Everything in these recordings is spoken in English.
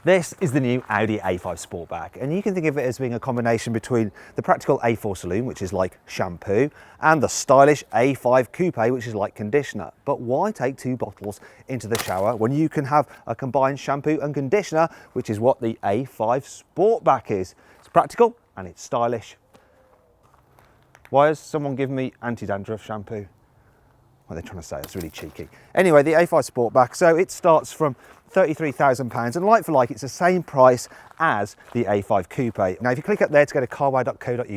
This is the new Audi A5 Sportback, and you can think of it as being a combination between the practical A4 saloon, which is like shampoo, and the stylish A5 Coupe, which is like conditioner. But why take two bottles into the shower when you can have a combined shampoo and conditioner, which is what the A5 Sportback is? It's practical and it's stylish. Why has someone given me anti-dandruff shampoo? What are they trying to say? It's really cheeky. Anyway, the A5 Sportback, so it starts from £33,000, and like for like, it's the same price as the A5 Coupe. Now, if you click up there to go to carwow.co.uk, you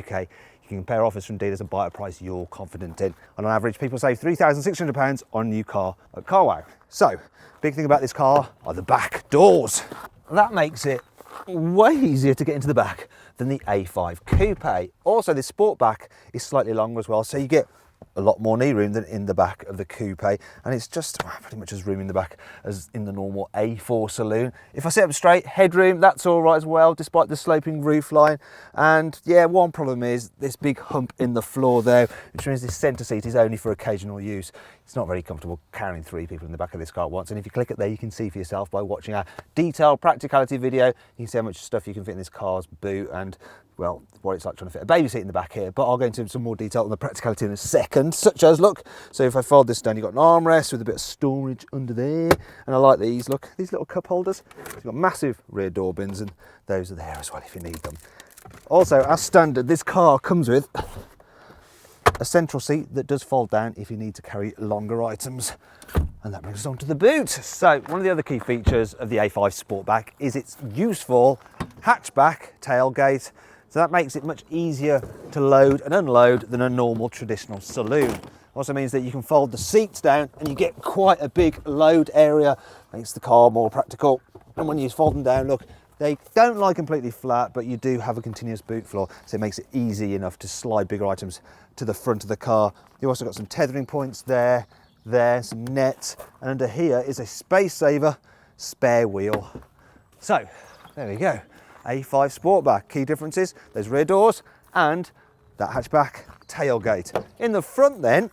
can compare offers from dealers and buy at a price you're confident in. And on average, people save £3,600 on a new car at Carwow. So, big thing about this car are the back doors. That makes it way easier to get into the back than the A5 Coupe. Also, the Sportback is slightly longer as well, so you get a lot more knee room than in the back of the Coupe, and it's just pretty much as room in the back as in the normal A4 saloon. If I sit up straight, headroom, that's all right as well, despite the sloping roofline. And yeah, one problem is this big hump in the floor there, which means this centre seat is only for occasional use. It's not very comfortable carrying three people in the back of this car at once. And if you click it there, you can see for yourself by watching our detailed practicality video. You can see how much stuff you can fit in this car's boot and, well, what it's like trying to fit a baby seat in the back here. But I'll go into some more detail on the practicality in a second, such as, look, so if I fold this down, you've got an armrest with a bit of storage under there. And I like these, look, these little cup holders. So you've got massive rear door bins, and those are there as well if you need them. Also, as standard, this car comes with a central seat that does fold down if you need to carry longer items. And that brings us on to the boot. So one of the other key features of the A5 Sportback is its useful hatchback tailgate. So that makes it much easier to load and unload than a normal traditional saloon. Also means that you can fold the seats down and you get quite a big load area. Makes the car more practical. And when you fold them down, look, they don't lie completely flat, but you do have a continuous boot floor, so it makes it easy enough to slide bigger items to the front of the car. You've also got some tethering points there, some nets, and under here is a space saver spare wheel. So there we go, A5 Sportback. Key differences, those rear doors and that hatchback tailgate. In the front then,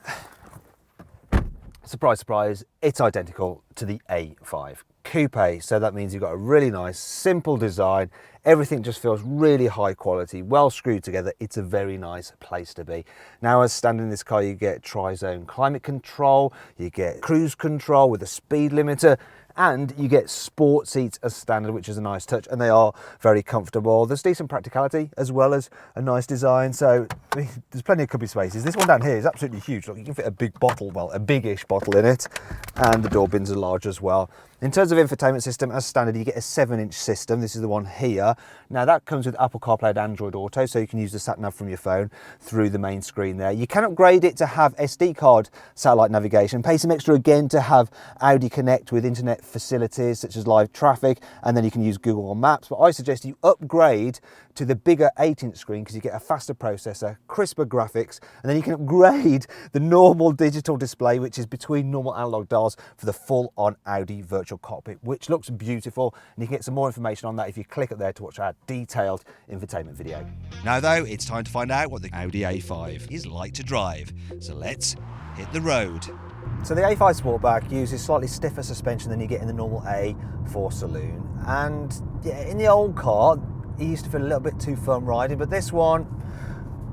surprise, surprise, it's identical to the A5 Coupe. So that means you've got a really nice, simple design. Everything just feels really high quality, well screwed together. It's a very nice place to be. Now, as standard in this car, you get tri-zone climate control, you get cruise control with a speed limiter, and you get sport seats as standard, which is a nice touch, and they are very comfortable. There's decent practicality as well as a nice design, so I mean, there's plenty of cubby spaces. This one down here is absolutely huge. Look, you can fit a big bottle, well, a big-ish bottle in it, and the door bins are large as well. In terms of infotainment system, as standard, you get a 7-inch system. This is the one here. Now, that comes with Apple CarPlay and Android Auto, so you can use the sat-nav from your phone through the main screen there. You can upgrade it to have SD card satellite navigation, pay some extra again to have Audi Connect with internet facilities such as live traffic, and then you can use Google Maps. But I suggest you upgrade to the bigger 8-inch screen because you get a faster processor, crisper graphics, and then you can upgrade the normal digital display, which is between normal analog dials, for the full-on Audi virtual cockpit, which looks beautiful. And you can get some more information on that if you click up there to watch our detailed infotainment video. Now though, it's time to find out what the Audi A5 is like to drive. So let's hit the road. So the A5 Sportback uses slightly stiffer suspension than you get in the normal A4 saloon. And yeah, in the old car, it used to feel a little bit too firm riding, but this one,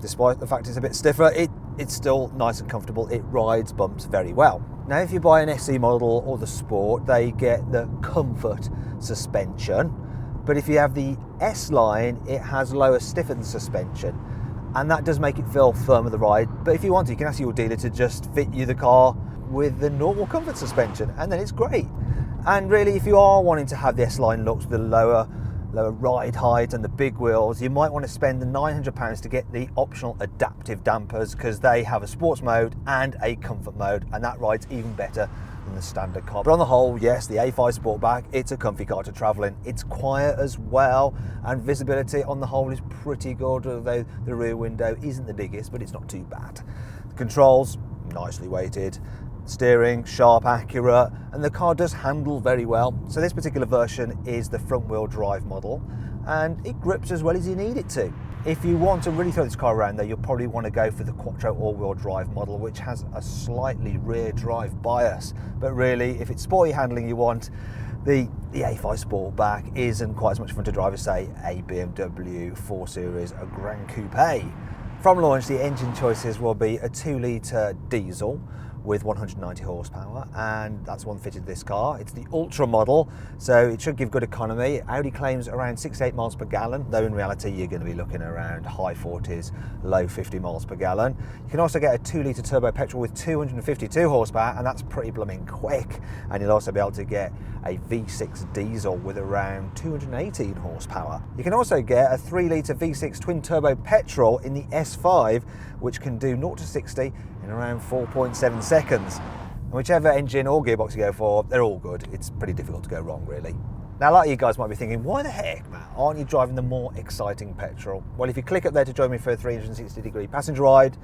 despite the fact it's a bit stiffer, it's still nice and comfortable. It rides bumps very well. Now, if you buy an SE model or the Sport, they get the Comfort suspension. But if you have the S line, it has lower, stiffened suspension. And that does make it feel firmer the ride. But if you want to, you can ask your dealer to just fit you the car with the normal Comfort suspension, and then it's great. And really, if you are wanting to have the S line looks, the lower ride height and the big wheels, you might want to spend the £900 to get the optional adaptive dampers, because they have a sports mode and a comfort mode, and that rides even better than the standard car. But on the whole, yes, the A5 Sportback, it's a comfy car to travel in. It's quiet as well, and visibility on the whole is pretty good, although the rear window isn't the biggest, but it's not too bad. The controls, nicely weighted. Steering, sharp, accurate, and the car does handle very well. So this particular version is the front wheel drive model, and it grips as well as you need it to. If you want to really throw this car around though, you'll probably want to go for the Quattro all-wheel drive model, which has a slightly rear drive bias. But really, if it's sporty handling you want, The A5 Sportback isn't quite as much fun to drive as, say, a BMW 4 Series Gran Coupe. From launch, the engine choices will be a 2-litre diesel with 190 horsepower, and that's one fitted this car. It's the Ultra model, so it should give good economy. Audi claims around 68 miles per gallon, though in reality you're going to be looking around high 40s, low 50 miles per gallon. You can also get a 2-litre turbo petrol with 252 horsepower, and that's pretty blooming quick. And you'll also be able to get a V6 diesel with around 218 horsepower. You can also get a 3-litre V6 twin turbo petrol in the S5, which can do 0 to 60 in around 4.7 seconds. And whichever engine or gearbox you go for, they're all good. It's pretty difficult to go wrong, really. Now, a lot of you guys might be thinking, why the heck, Matt, aren't you driving the more exciting petrol? Well, if you click up there to join me for a 360-degree passenger ride,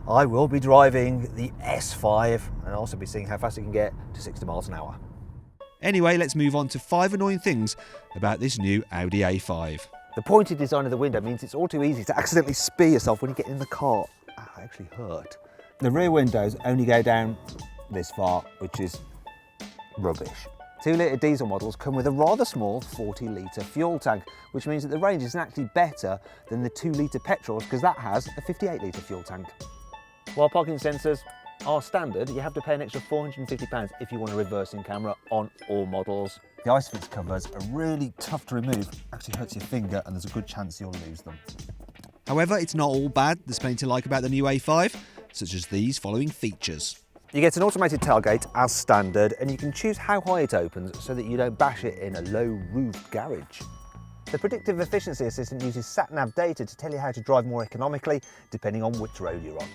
I will be driving the S5 and also be seeing how fast it can get to 60 miles an hour. Anyway, let's move on to 5 annoying things about this new Audi A5. The pointed design of the window means it's all too easy to accidentally spear yourself when you get in the car. That actually hurt. The rear windows only go down this far, which is rubbish. 2-litre diesel models come with a rather small 40-litre fuel tank, which means that the range isn't actually better than the 2-litre petrols, because that has a 58-litre fuel tank. While parking sensors are standard, you have to pay an extra £450 if you want a reversing camera on all models. The ISOFIX covers are really tough to remove, actually hurts your finger, and there's a good chance you'll lose them. However, it's not all bad. There's plenty to like about the new A5, such as these following features. You get an automated tailgate as standard, and you can choose how high it opens so that you don't bash it in a low-roofed garage. The predictive efficiency assistant uses sat-nav data to tell you how to drive more economically, depending on which road you're on.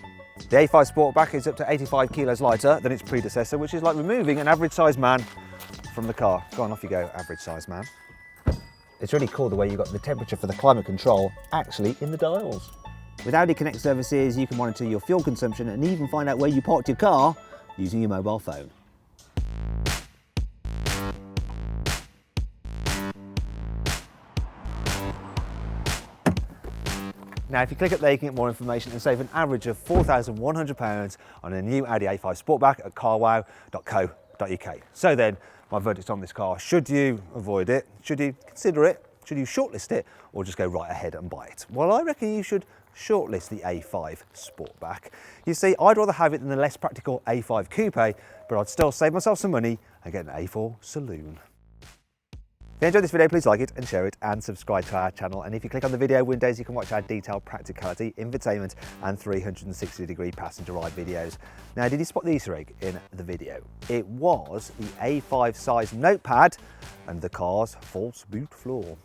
The A5 Sportback is up to 85 kilos lighter than its predecessor, which is like removing an average-sized man from the car. Go on, off you go, average-sized man. It's really cool the way you've got the temperature for the climate control actually in the dials. With Audi Connect services, you can monitor your fuel consumption and even find out where you parked your car using your mobile phone. Now, if you click up there, you can get more information and save an average of £4,100 on a new Audi A5 Sportback at carwow.co.uk. So then, my verdict on this car: should you avoid it? Should you consider it? Should you shortlist it? Or just go right ahead and buy it? Well, I reckon you should shortlist the A5 Sportback. You see, I'd rather have it than the less practical A5 Coupe, but I'd still save myself some money and get an A4 Saloon. If you enjoyed this video, please like it and share it and subscribe to our channel. And if you click on the video windows, you can watch our detailed practicality, infotainment and 360-degree passenger ride videos. Now, did you spot the Easter egg in the video? It was the A5 size notepad and the car's false boot floor.